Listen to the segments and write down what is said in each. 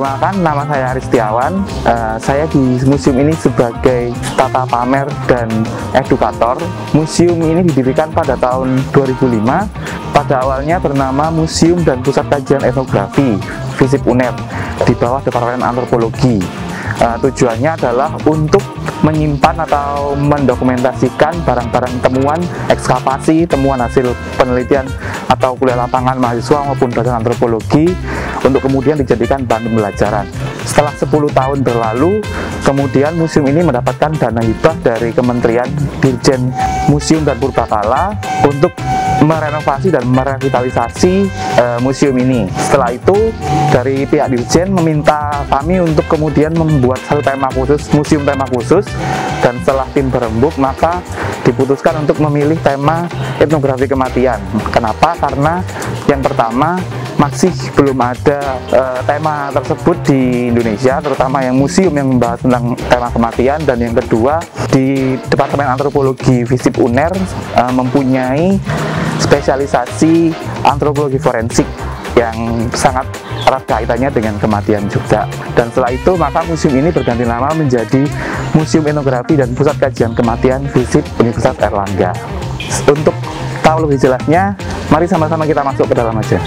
Perkenalkan, nama saya Aris Setiawan. Saya di museum ini sebagai tata pamer dan edukator. Museum ini didirikan pada tahun 2005. Pada awalnya bernama Museum dan Pusat Kajian Etnografi FISIP UNER di bawah Departemen Antropologi. Tujuannya adalah untuk menyimpan atau mendokumentasikan barang-barang temuan ekskavasi, temuan hasil penelitian atau kuliah lapangan mahasiswa maupun dosen antropologi untuk kemudian dijadikan bahan pembelajaran. Setelah 10 tahun berlalu, kemudian museum ini mendapatkan dana hibah dari Kementerian Dirjen Museum dan Purbakala untuk merenovasi dan merevitalisasi museum ini. Setelah itu, dari pihak Dirjen meminta kami untuk kemudian membuat satu tema khusus, museum tema khusus, dan setelah tim berembuk, maka diputuskan untuk memilih tema etnografi kematian. Kenapa? Karena yang pertama, masih belum ada tema tersebut di Indonesia, terutama yang museum yang membahas tentang tema kematian. Dan yang kedua, di Departemen Antropologi FISIP UNER mempunyai spesialisasi antropologi forensik yang sangat erat kaitannya dengan kematian juga. Dan setelah itu, maka museum ini berganti nama menjadi Museum Etnografi dan Pusat Kajian Kematian FISIP Universitas Airlangga. Untuk tahu lebih jelasnya, mari sama-sama kita masuk ke dalam aja.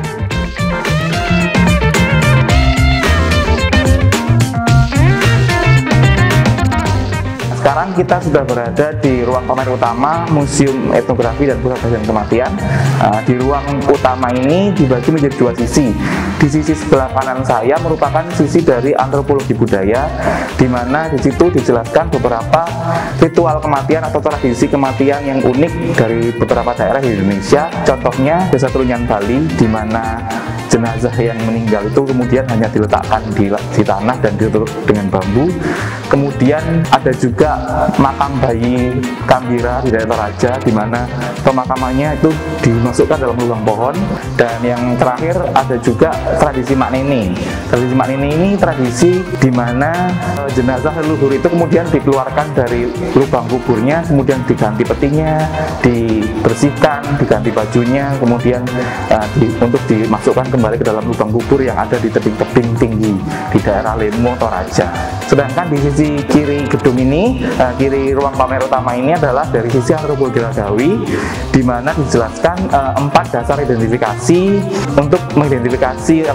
Sekarang kita sudah berada di ruang pamer utama Museum Etnografi dan Pusat Kajian Kematian. Di ruang utama ini dibagi menjadi dua sisi. Di sisi sebelah kanan saya merupakan sisi dari antropologi budaya, di mana di situ dijelaskan beberapa ritual kematian atau tradisi kematian yang unik dari beberapa daerah di Indonesia. Contohnya Desa Trunyan Bali, di mana jenazah yang meninggal itu kemudian hanya diletakkan di tanah dan ditutup dengan bambu. Kemudian ada juga makam bayi Kambira di daerah Toraja, di mana pemakamannya itu dimasukkan dalam lubang pohon. Dan yang terakhir ada juga tradisi Maknini. Tradisi Maknini ini tradisi di mana jenazah leluhur itu kemudian dikeluarkan dari lubang kuburnya, kemudian diganti petinya, dibersihkan, diganti bajunya, kemudian untuk dimasukkan kembali ke dalam lubang kubur yang ada di tebing-tebing tinggi di daerah Lemo, Toraja. Sedangkan di sisi kiri gedung ini, kiri ruang pamer utama ini adalah dari sisi antropologi Ragawi, di mana dijelaskan 4 dasar identifikasi untuk mengidentifikasi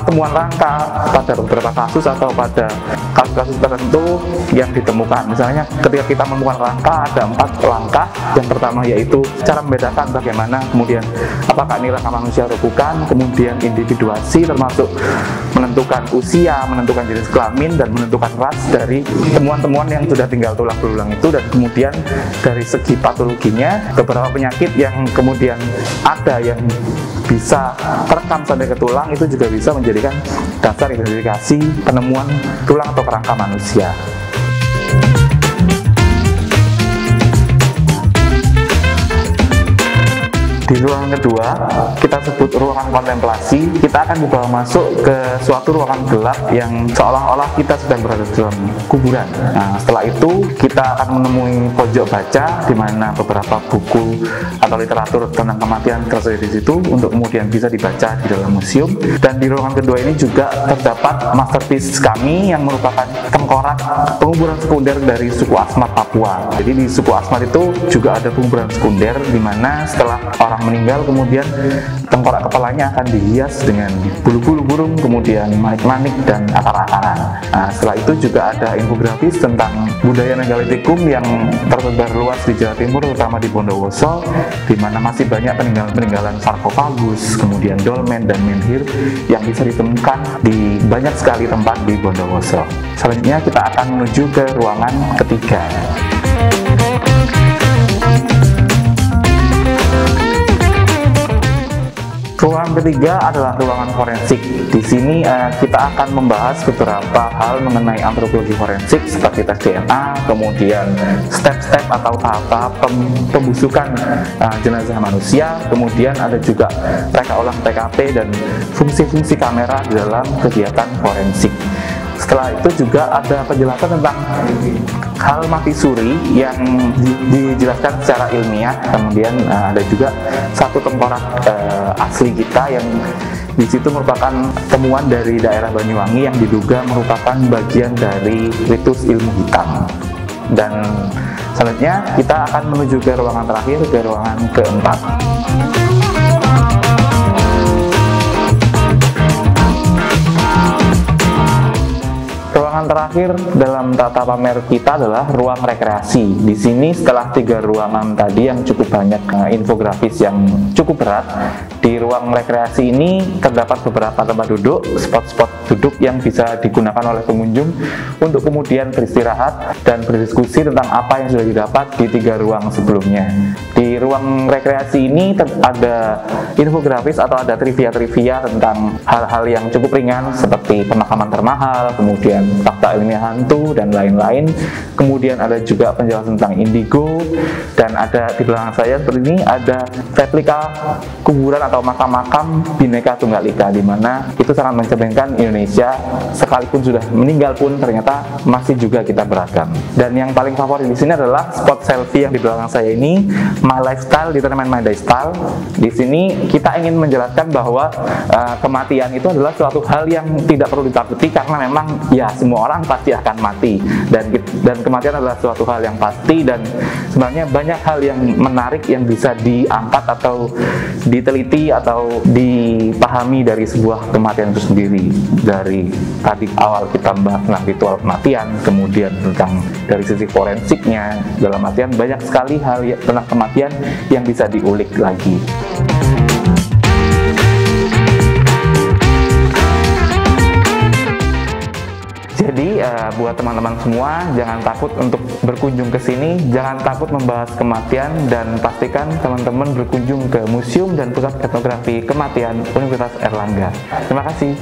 temuan rangka pada beberapa kasus atau pada kasus-kasus tertentu yang ditemukan. Misalnya ketika kita menemukan rangka, ada 4 langkah. Yang pertama yaitu cara membedakan bagaimana kemudian apakah ini rangka manusia atau bukan, kemudian individuasi termasuk menentukan usia, menentukan jenis kelamin, dan menentukan ras dari temuan-temuan yang sudah tinggal tulang belulang itu. Dan kemudian dari segi patologinya, beberapa penyakit yang kemudian ada yang bisa terekam sampai ke tulang itu juga bisa menjadikan dasar identifikasi penemuan tulang atau kerangka manusia. Di ruangan kedua, kita sebut ruangan kontemplasi. Kita akan dibawa masuk ke suatu ruangan gelap yang seolah-olah kita sedang berada di dalam kuburan. Nah, setelah itu kita akan menemui pojok baca, di mana beberapa buku atau literatur tentang kematian tersedia di situ untuk kemudian bisa dibaca di dalam museum. Dan di ruangan kedua ini juga terdapat masterpiece kami yang merupakan tengkorak penguburan sekunder dari suku Asmat Papua. Jadi di suku Asmat itu juga ada penguburan sekunder, di mana setelah orang meninggal kemudian tengkorak kepalanya akan dihias dengan bulu-bulu burung, kemudian manik-manik dan akar-akaran. Nah, setelah itu juga ada infografis tentang budaya Megalitikum yang tersebar luas di Jawa Timur, terutama di Bondowoso, di mana masih banyak peninggalan sarkofagus, kemudian dolmen dan menhir yang bisa ditemukan di banyak sekali tempat di Bondowoso. Selanjutnya kita akan menuju ke ruangan ketiga. Ruangan ketiga adalah ruangan forensik. Di sini kita akan membahas beberapa hal mengenai antropologi forensik seperti tes DNA, kemudian step-step atau tahap-tahap pembusukan jenazah manusia, kemudian ada juga reka ulang TKP dan fungsi-fungsi kamera di dalam kegiatan forensik. Setelah itu juga ada penjelasan tentang hal mati suri yang dijelaskan secara ilmiah. Kemudian ada juga satu tengkorak asli kita yang Di situ merupakan temuan dari daerah Banyuwangi yang diduga merupakan bagian dari ritus ilmu hitam. Dan selanjutnya kita akan menuju ke ruangan terakhir, ke ruangan keempat. Ruangan terakhir dalam tata pamer kita adalah ruang rekreasi. Di sini setelah 3 ruangan tadi yang cukup banyak infografis yang cukup berat, di ruang rekreasi ini terdapat beberapa tempat duduk, spot-spot duduk yang bisa digunakan oleh pengunjung untuk kemudian beristirahat dan berdiskusi tentang apa yang sudah didapat di 3 ruang sebelumnya. Di ruang rekreasi ini ada infografis atau ada trivia-trivia tentang hal-hal yang cukup ringan seperti pemakaman termahal, kemudian fakta ilmiah hantu dan lain-lain. Kemudian ada juga penjelasan tentang indigo, dan ada di belakang saya seperti ini ada replika kuburan atau makam-makam Bhinneka Tunggal Ika, di mana itu sangat mencerminkan Indonesia sekalipun sudah meninggal pun ternyata masih juga kita beragam. Dan yang paling favorit di sini adalah spot selfie yang di belakang saya ini, My Lifestyle Determine My Lifestyle. Di sini kita ingin menjelaskan bahwa kematian itu adalah suatu hal yang tidak perlu ditakuti, karena memang ya semua orang pasti akan mati, dan kematian adalah suatu hal yang pasti. Dan sebenarnya banyak hal yang menarik yang bisa diangkat atau diteliti atau dipahami dari sebuah kematian itu sendiri. Dari tadi awal kita bahas tentang ritual kematian, kemudian tentang dari sisi forensiknya, dalam artian banyak sekali hal tentang kematian yang bisa diulik lagi. Jadi buat teman-teman semua, jangan takut untuk berkunjung ke sini, jangan takut membahas kematian, dan pastikan teman-teman berkunjung ke Museum dan Pusat Etnografi Kematian Universitas Airlangga. Terima kasih.